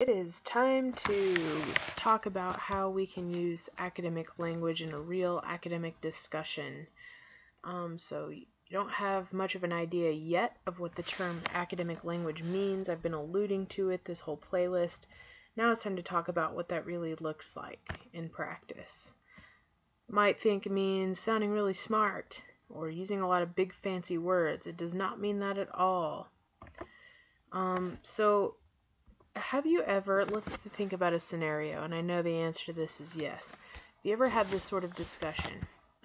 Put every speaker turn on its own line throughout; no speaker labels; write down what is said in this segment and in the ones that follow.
It is time to talk about how we can use academic language in a real academic discussion. So you don't have much of an idea yet of what the term academic language means. I've been alluding to it this whole playlist. Now it's time to talk about what that really looks like in practice. You might think it means sounding really smart or using a lot of big fancy words. It does not mean that at all. Have you ever, let's think about a scenario, and I know the answer to this is yes. Have you ever had this sort of discussion?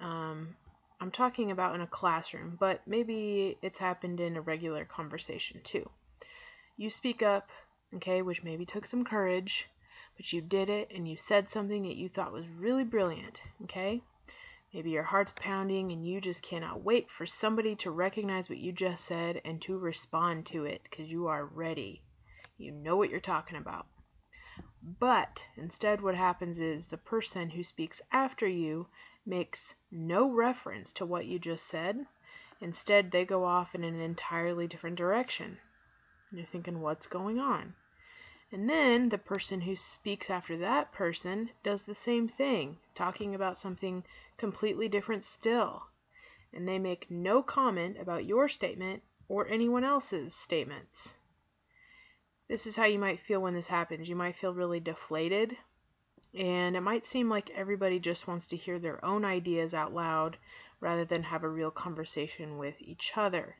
I'm talking about in a classroom, but maybe it's happened in a regular conversation too. You speak up, okay, which maybe took some courage, but you did it and you said something that you thought was really brilliant, okay? Maybe your heart's pounding and you just cannot wait for somebody to recognize what you just said and to respond to it because you are ready. You know what you're talking about. But instead what happens is the person who speaks after you makes no reference to what you just said. Instead, they go off in an entirely different direction. You're thinking, what's going on? And then the person who speaks after that person does the same thing, talking about something completely different still. And they make no comment about your statement or anyone else's statements. This is how you might feel when this happens. You might feel really deflated, and it might seem like everybody just wants to hear their own ideas out loud rather than have a real conversation with each other.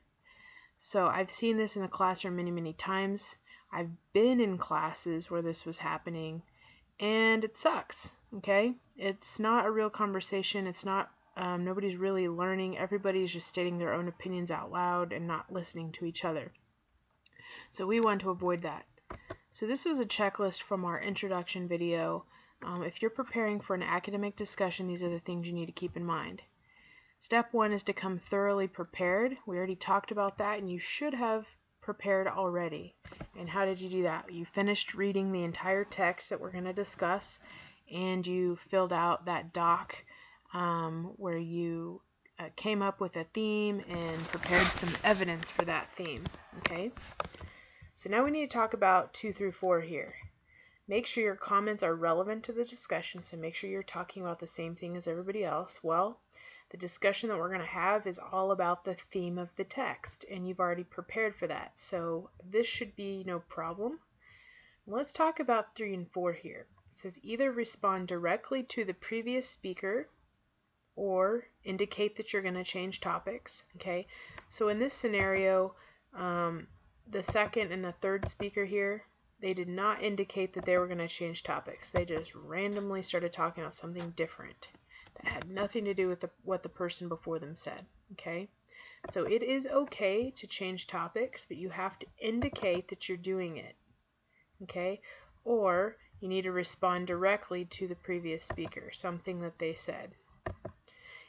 So I've seen this in the classroom many, many times. I've been in classes where this was happening, and it sucks, okay? It's not a real conversation. It's not, nobody's really learning. Everybody's just stating their own opinions out loud and not listening to each other. So we want to avoid that. So this was a checklist from our introduction video. If you're preparing for an academic discussion, these are the things you need to keep in mind. Step 1 is to come thoroughly prepared. We already talked about that, and you should have prepared already. And how did you do that? You finished reading the entire text that we're going to discuss, and you filled out that doc where you came up with a theme and prepared some evidence for that theme. Okay? So now we need to talk about 2 through 4 here. Make sure your comments are relevant to the discussion, so make sure you're talking about the same thing as everybody else. Well, the discussion that we're going to have is all about the theme of the text, and you've already prepared for that, so this should be no problem. Let's talk about 3 and 4 here. It says either respond directly to the previous speaker or indicate that you're going to change topics. Okay, so in this scenario, the second and the third speaker here, they did not indicate that they were going to change topics. They just randomly started talking about something different that had nothing to do with what the person before them said. Okay, so it is okay to change topics, but you have to indicate that you're doing it. Okay, or you need to respond directly to the previous speaker, something that they said.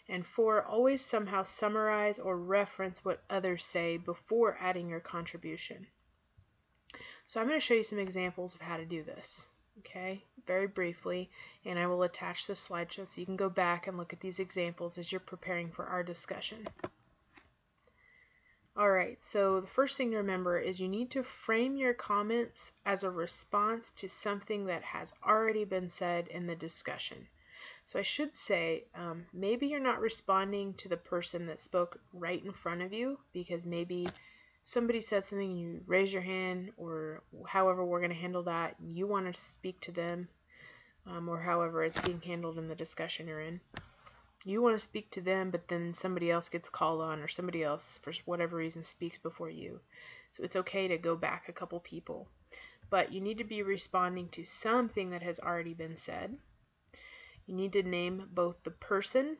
And 4, always somehow summarize or reference what others say before adding your contribution. So I'm going to show you some examples of how to do this, okay, very briefly, and I will attach the slideshow so you can go back and look at these examples as you're preparing for our discussion. Alright, so the first thing to remember is you need to frame your comments as a response to something that has already been said in the discussion. So I should say, maybe you're not responding to the person that spoke right in front of you, because maybe somebody said something and you raise your hand, or however we're going to handle that, you want to speak to them, or however it's being handled in the discussion you're in. You want to speak to them, but then somebody else gets called on, or somebody else, for whatever reason, speaks before you. So it's okay to go back a couple people. But you need to be responding to something that has already been said. You need to name both the person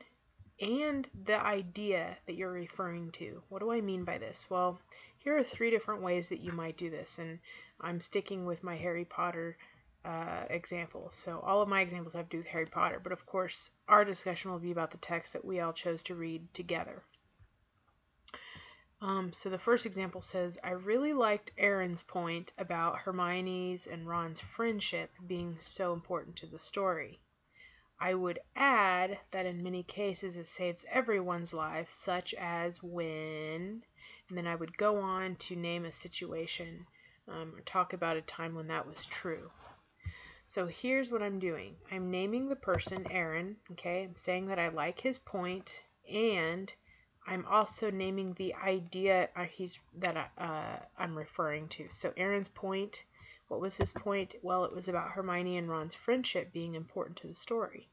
and the idea that you're referring to. What do I mean by this? Well, here are 3 different ways that you might do this, and I'm sticking with my Harry Potter example. So all of my examples have to do with Harry Potter, but of course our discussion will be about the text that we all chose to read together. So the first example says, I really liked Aaron's point about Hermione's and Ron's friendship being so important to the story. I would add that in many cases it saves everyone's life, such as when, and then I would go on to name a situation talk about a time when that was true. So here's what I'm doing. I'm naming the person, Aaron, okay? I'm saying that I like his point, and I'm also naming the idea I'm referring to. So Aaron's point, what was his point? Well, it was about Hermione and Ron's friendship being important to the story.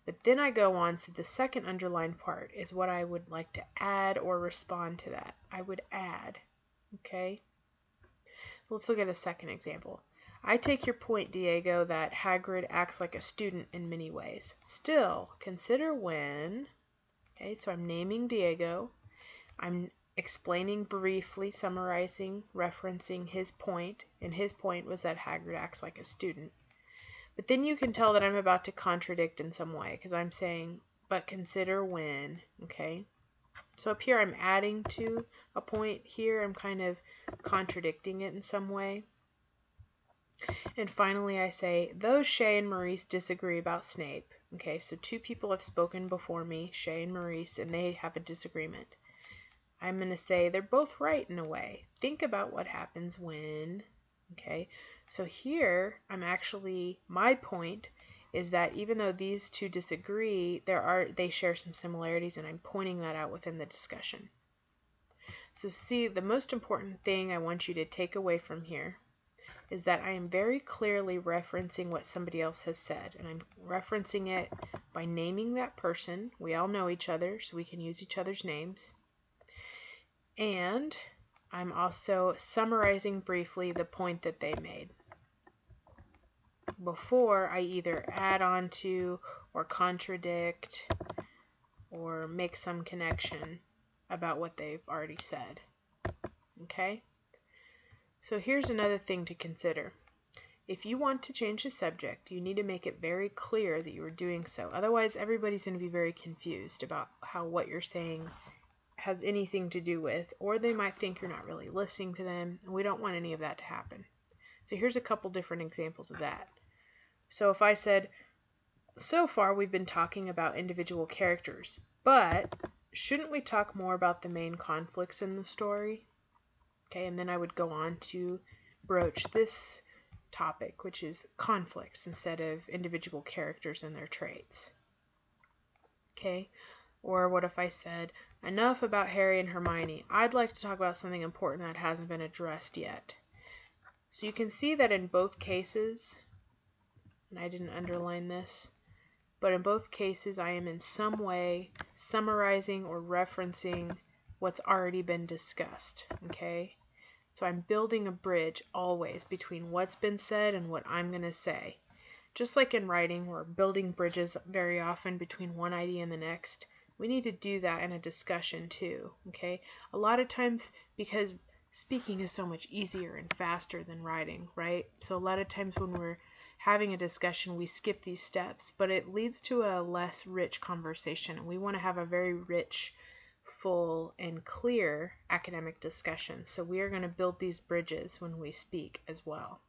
But then I go on, so the second underlined part is what I would like to add or respond to that. I would add, okay? So let's look at a second example. I take your point, Diego, that Hagrid acts like a student in many ways. Still, consider when, okay, so I'm naming Diego. I'm explaining briefly, summarizing, referencing his point, and his point was that Hagrid acts like a student. But then you can tell that I'm about to contradict in some way, because I'm saying, but consider when, okay? So up here I'm adding to a point. Here I'm kind of contradicting it in some way. And finally I say, though Shay and Maurice disagree about Snape. Okay, so two people have spoken before me, Shay and Maurice, and they have a disagreement. I'm going to say they're both right in a way. Think about what happens when, okay? So here I'm actually, my point is that even though these two disagree, they share some similarities, and I'm pointing that out within the discussion. So see, the most important thing I want you to take away from here is that I am very clearly referencing what somebody else has said, and I'm referencing it by naming that person. We all know each other, so we can use each other's names. And I'm also summarizing briefly the point that they made before I either add on to or contradict or make some connection about what they've already said. Okay? So here's another thing to consider. If you want to change the subject, you need to make it very clear that you are doing so. Otherwise, everybody's going to be very confused about how what you're saying has anything to do with, or they might think you're not really listening to them, and we don't want any of that to happen. So here's a couple different examples of that. So if I said, so far we've been talking about individual characters, but shouldn't we talk more about the main conflicts in the story? Okay, and then I would go on to broach this topic, which is conflicts instead of individual characters and their traits. Okay, or what if I said, enough about Harry and Hermione. I'd like to talk about something important that hasn't been addressed yet. So you can see that in both cases, and I didn't underline this, but in both cases I am in some way summarizing or referencing what's already been discussed, okay? So I'm building a bridge always between what's been said and what I'm going to say. Just like in writing, we're building bridges very often between one idea and the next. We need to do that in a discussion too, okay? A lot of times, because speaking is so much easier and faster than writing, right? So a lot of times when we're having a discussion, we skip these steps, but it leads to a less rich conversation, and we want to have a very rich, full, and clear academic discussion. So we are going to build these bridges when we speak as well.